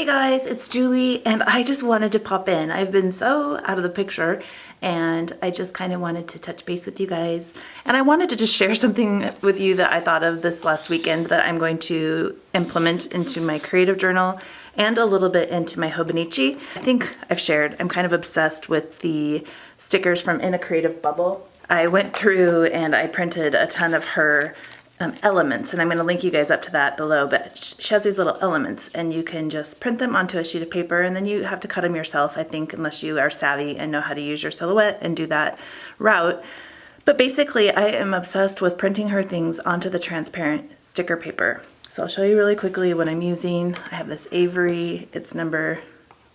Hey guys, it's Julie and I just wanted to pop in. I've been so out of the picture and I just kind of wanted to touch base with you guys. And I wanted to just share something with you that I thought of this last weekend that I'm going to implement into my creative journal and a little bit into my Hobonichi. I think I've shared, I'm kind of obsessed with the stickers from In a Creative Bubble. I went through and I printed a ton of her elements, and I'm going to link you guys up to that below, but she has these little elements and you can just print them onto a sheet of paper and then you have to cut them yourself, I think, unless you are savvy and know how to use your silhouette and do that route. But basically I am obsessed with printing her things onto the transparent sticker paper. So I'll show you really quickly what I'm using. I have this Avery, it's number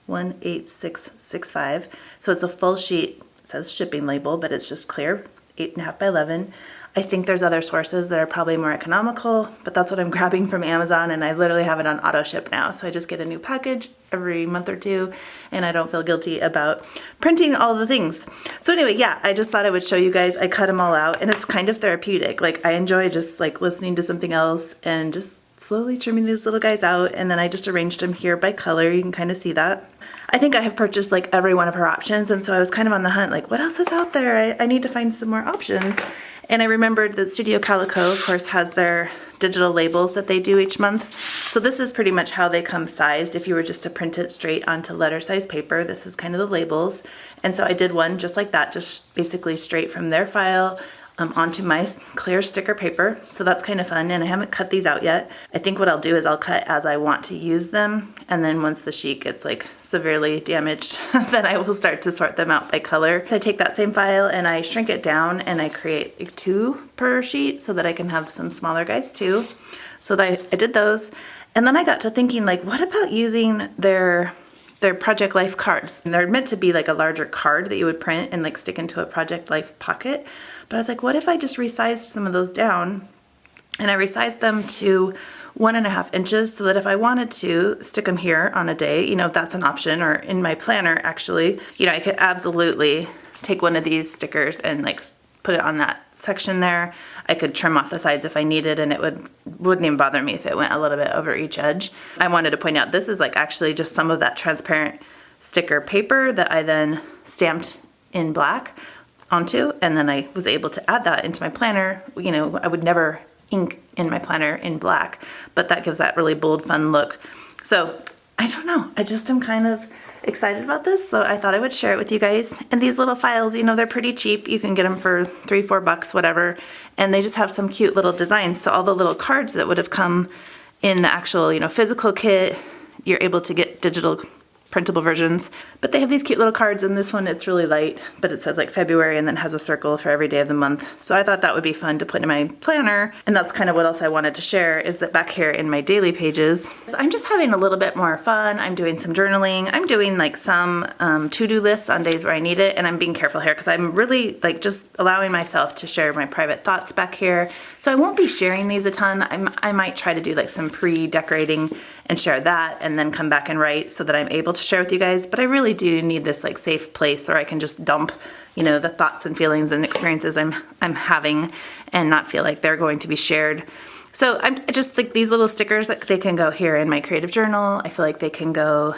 18665, so it's a full sheet. It says shipping label, but it's just clear, 8.5 by 11. I think there's other sources that are probably more economical, but that's what I'm grabbing from Amazon, and I literally have it on auto ship now. So I just get a new package every month or two and I don't feel guilty about printing all the things. So anyway, yeah, I just thought I would show you guys. I cut them all out and it's kind of therapeutic. Like I enjoy just like listening to something else and just slowly trimming these little guys out, and then I just arranged them here by color. You can kind of see that. I think I have purchased like every one of her options, and so I was kind of on the hunt, like what else is out there? I need to find some more options. And I remembered that Studio Calico, of course, has their digital labels that they do each month. So this is pretty much how they come sized. If you were just to print it straight onto letter size paper, this is kind of the labels. And so I did one just like that, just basically straight from their file onto my clear sticker paper. So that's kind of fun, and I haven't cut these out yet. I think what I'll do is I'll cut as I want to use them, and then once the sheet gets like severely damaged, then I will start to sort them out by color. So I take that same file and I shrink it down and I create like 2 per sheet so that I can have some smaller guys too. So that I did those, and then I got to thinking, like, what about using their Project Life cards? And they're meant to be like a larger card that you would print and like stick into a Project Life pocket. But I was like, what if I just resized some of those down, and I resized them to 1.5 inches so that if I wanted to stick them here on a day, you know, that's an option, or in my planner actually, you know, I could absolutely take one of these stickers and like put it on that section there. I could trim off the sides if I needed, and it wouldn't even bother me if it went a little bit over each edge. I wanted to point out this is like actually just some of that transparent sticker paper that I then stamped in black onto, and then I was able to add that into my planner. You know, I would never ink in my planner in black, but that gives that really bold, fun look. So I don't know, I just am kind of excited about this, so I thought I would share it with you guys. And these little files, you know, they're pretty cheap. You can get them for $3-4, whatever, and they just have some cute little designs. So all the little cards that would have come in the actual, you know, physical kit, you're able to get digital printable versions, but they have these cute little cards, and this one, it's really light, but it says like February and then has a circle for every day of the month. So I thought that would be fun to put in my planner, and that's kind of what else I wanted to share, is that back here in my daily pages, so I'm just having a little bit more fun. I'm doing some journaling. I'm doing like some to-do lists on days where I need it, and I'm being careful here because I'm really like just allowing myself to share my private thoughts back here. So I won't be sharing these a ton. I might try to do like some pre-decorating and share that, and then come back and write so that I'm able to share with you guys. But I really do need this like safe place where I can just dump, you know, the thoughts and feelings and experiences I'm having, and not feel like they're going to be shared. So I'm just like these little stickers, that they can go here in my creative journal. I feel like they can go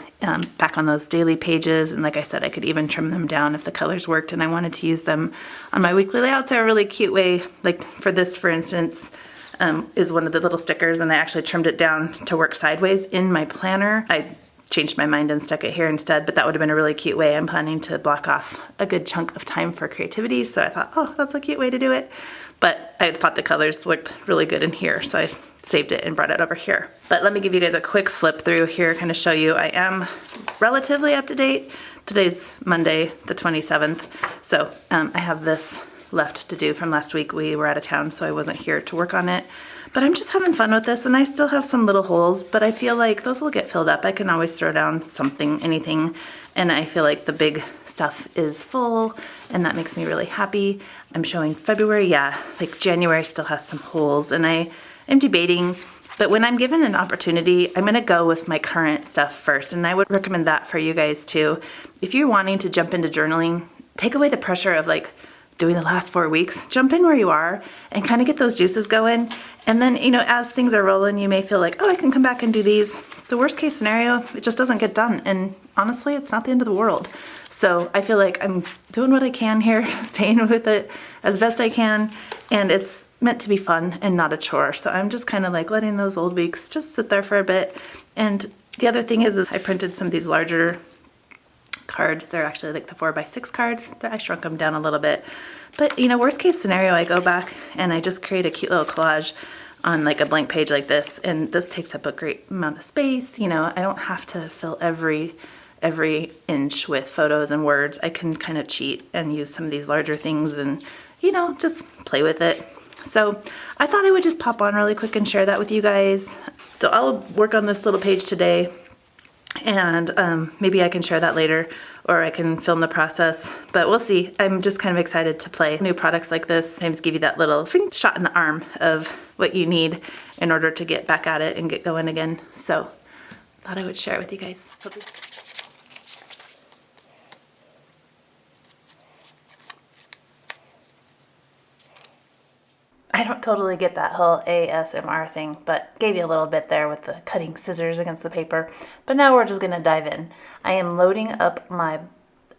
back on those daily pages, and like I said, I could even trim them down if the colors worked and I wanted to use them on my weekly layouts. Are a really cute way, like for this, for instance, is one of the little stickers, and I actually trimmed it down to work sideways in my planner. I changed my mind and stuck it here instead, but that would have been a really cute way. I'm planning to block off a good chunk of time for creativity, so I thought, oh, that's a cute way to do it. But I thought the colors looked really good in here, so I saved it and brought it over here. But let me give you guys a quick flip through here, kind of show you I am relatively up to date. Today's Monday, the 27th, so I have this left to do from last week. We were out of town, so I wasn't here to work on it. But I'm just having fun with this, and I still have some little holes, but I feel like those will get filled up. I can always throw down something, anything, and I feel like the big stuff is full, and that makes me really happy. I'm showing February, yeah, like January still has some holes, and I am debating, but when I'm given an opportunity, I'm gonna go with my current stuff first, and I would recommend that for you guys too. If you're wanting to jump into journaling, take away the pressure of like doing the last 4 weeks, jump in where you are and kind of get those juices going. And then, you know, as things are rolling, you may feel like, oh, I can come back and do these. the worst case scenario, it just doesn't get done. And honestly, it's not the end of the world. So I feel like I'm doing what I can here, staying with it as best I can. And it's meant to be fun and not a chore. So I'm just kind of like letting those old weeks just sit there for a bit. And the other thing is I printed some of these larger cards. They're actually like the 4x6 cards. I shrunk them down a little bit. But you know, worst case scenario, I go back and I just create a cute little collage on like a blank page like this, and this takes up a great amount of space. You know, I don't have to fill every inch with photos and words. I can kind of cheat and use some of these larger things and, you know, just play with it. So I thought I would just pop on really quick and share that with you guys. So I'll work on this little page today, and maybe I can share that later, or I can film the process, but we'll see. I'm just kind of excited to play. New products like this sometimes give you that little shot in the arm of what you need in order to get back at it and get going again. So thought I would share it with you guys. I don't totally get that whole ASMR thing, but gave you a little bit there with the cutting scissors against the paper. But now we're just going to dive in. I am loading up my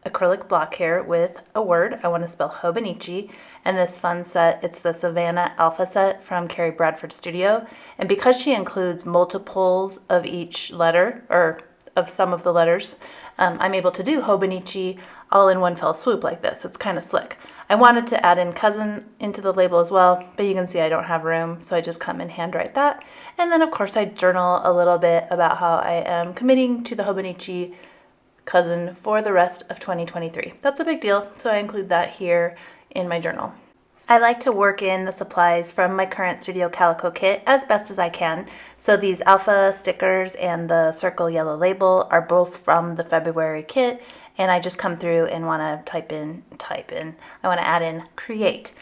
acrylic block here with a word. I want to spell Hobonichi, and this fun set, it's the Savannah Alpha set from Carrie Bradford Studio. And because she includes multiples of each letter, or of some of the letters, I'm able to do Hobonichi all in one fell swoop like this. It's kind of slick. I wanted to add in cousin into the label as well, but you can see I don't have room, so I just come and handwrite that. And then of course I journal a little bit about how I am committing to the Hobonichi cousin for the rest of 2023. That's a big deal, so I include that here in my journal. I like to work in the supplies from my current Studio Calico kit as best as I can. So these alpha stickers and the circle yellow label are both from the February kit, and I just come through and want to type in, I want to add in create.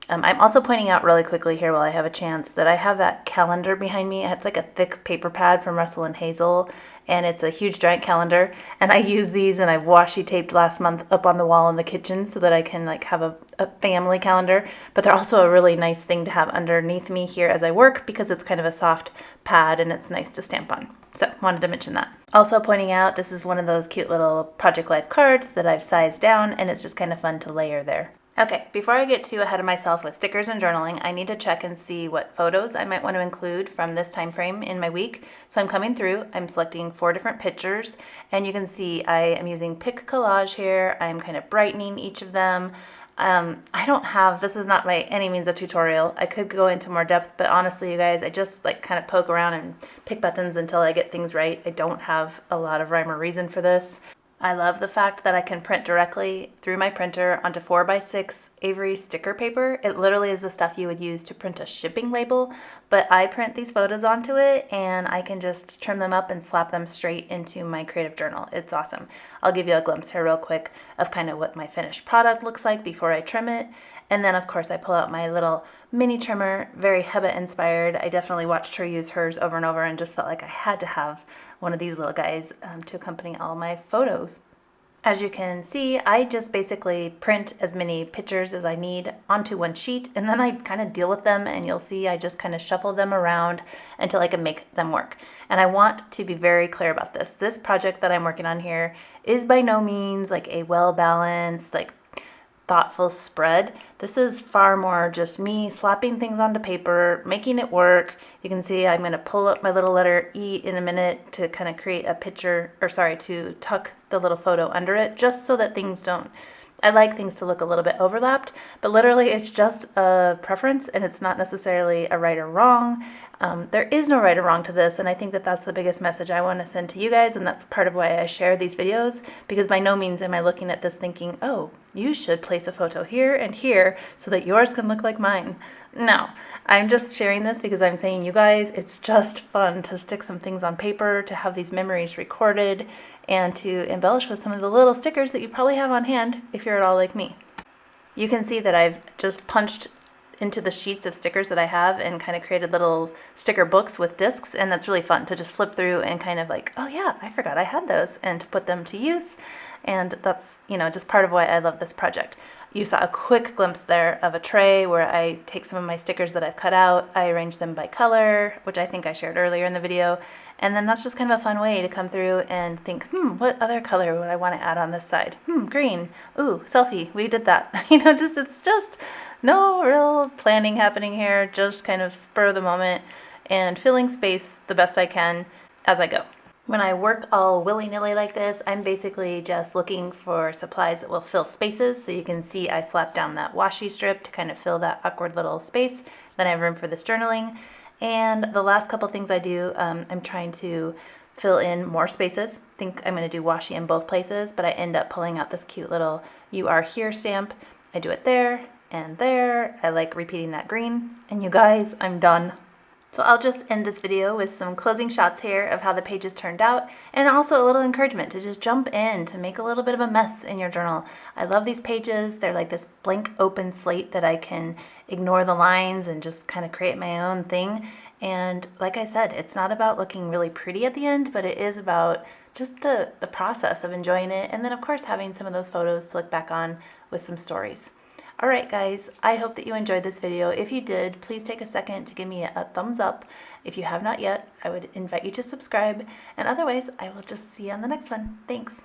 I'm also pointing out really quickly here while I have a chance that I have that calendar behind me. It's like a thick paper pad from Russell and Hazel, and it's a huge giant calendar, and I use these, and I've washi taped last month up on the wall in the kitchen so that I can like have a family calendar. But they're also a really nice thing to have underneath me here as I work because it's kind of a soft pad and it's nice to stamp on. So wanted to mention that. Also pointing out, this is one of those cute little Project Life cards that I've sized down, and it's just kind of fun to layer there. Okay, before I get too ahead of myself with stickers and journaling, I need to check and see what photos I might want to include from this time frame in my week. So I'm coming through, I'm selecting 4 different pictures, and you can see I am using Pick Collage here. I'm kind of brightening each of them. I don't have, this is not by any means a tutorial. I could go into more depth, but honestly, you guys, I just like kind of poke around and pick buttons until I get things right. I don't have a lot of rhyme or reason for this. I love the fact that I can print directly through my printer onto 4x6 Avery sticker paper. It literally is the stuff you would use to print a shipping label, but I print these photos onto it and I can just trim them up and slap them straight into my creative journal. It's awesome. I'll give you a glimpse here real quick of kind of what my finished product looks like before I trim it. And then of course I pull out my little mini trimmer, very Heba inspired. I definitely watched her use hers over and over and just felt like I had to have one of these little guys to accompany all my photos. As you can see, I just basically print as many pictures as I need onto one sheet, and then I kind of deal with them, and you'll see I just kind of shuffle them around until I can make them work. And I want to be very clear about this. This project that I'm working on here is by no means like a well-balanced, like thoughtful spread. This is far more just me slapping things onto paper, making it work. You can see I'm going to pull up my little letter E in a minute to kind of create a picture, or sorry, to tuck the little photo under it, just so that things don't, I like things to look a little bit overlapped, but literally it's just a preference and it's not necessarily a right or wrong. There is no right or wrong to this, and I think that that's the biggest message I want to send to you guys, and that's part of why I share these videos, because by no means am I looking at this thinking, oh, you should place a photo here and here so that yours can look like mine. No, I'm just sharing this because I'm saying, you guys, it's just fun to stick some things on paper, to have these memories recorded, and to embellish with some of the little stickers that you probably have on hand if you're at all like me. You can see that I've just punched into the sheets of stickers that I have and kind of created little sticker books with discs, and that's really fun to just flip through and kind of like, oh yeah, I forgot I had those, and to put them to use. And that's, you know, just part of why I love this project. You saw a quick glimpse there of a tray where I take some of my stickers that I've cut out, I arrange them by color, which I think I shared earlier in the video, and then that's just kind of a fun way to come through and think, what other color would I want to add on this side? Green. Ooh, selfie. We did that. It's just no real planning happening here, just kind of spur of the moment and filling space the best I can as I go. When I work all willy-nilly like this, I'm basically just looking for supplies that will fill spaces. So you can see I slapped down that washi strip to kind of fill that awkward little space. Then I have room for this journaling. And the last couple things I do, I'm trying to fill in more spaces. I think I'm going to do washi in both places, but I end up pulling out this cute little "You Are Here" stamp. I do it there and there. I like repeating that green. And you guys, I'm done. So I'll just end this video with some closing shots here of how the pages turned out, and also a little encouragement to just jump in to make a little bit of a mess in your journal. I love these pages. They're like this blank open slate that I can ignore the lines and just kind of create my own thing. And like I said, it's not about looking really pretty at the end, but it is about just the process of enjoying it, and then of course having some of those photos to look back on with some stories. Alright guys, I hope that you enjoyed this video. If you did, please take a second to give me a thumbs up. If you have not yet, I would invite you to subscribe. And otherwise, I will just see you on the next one. Thanks.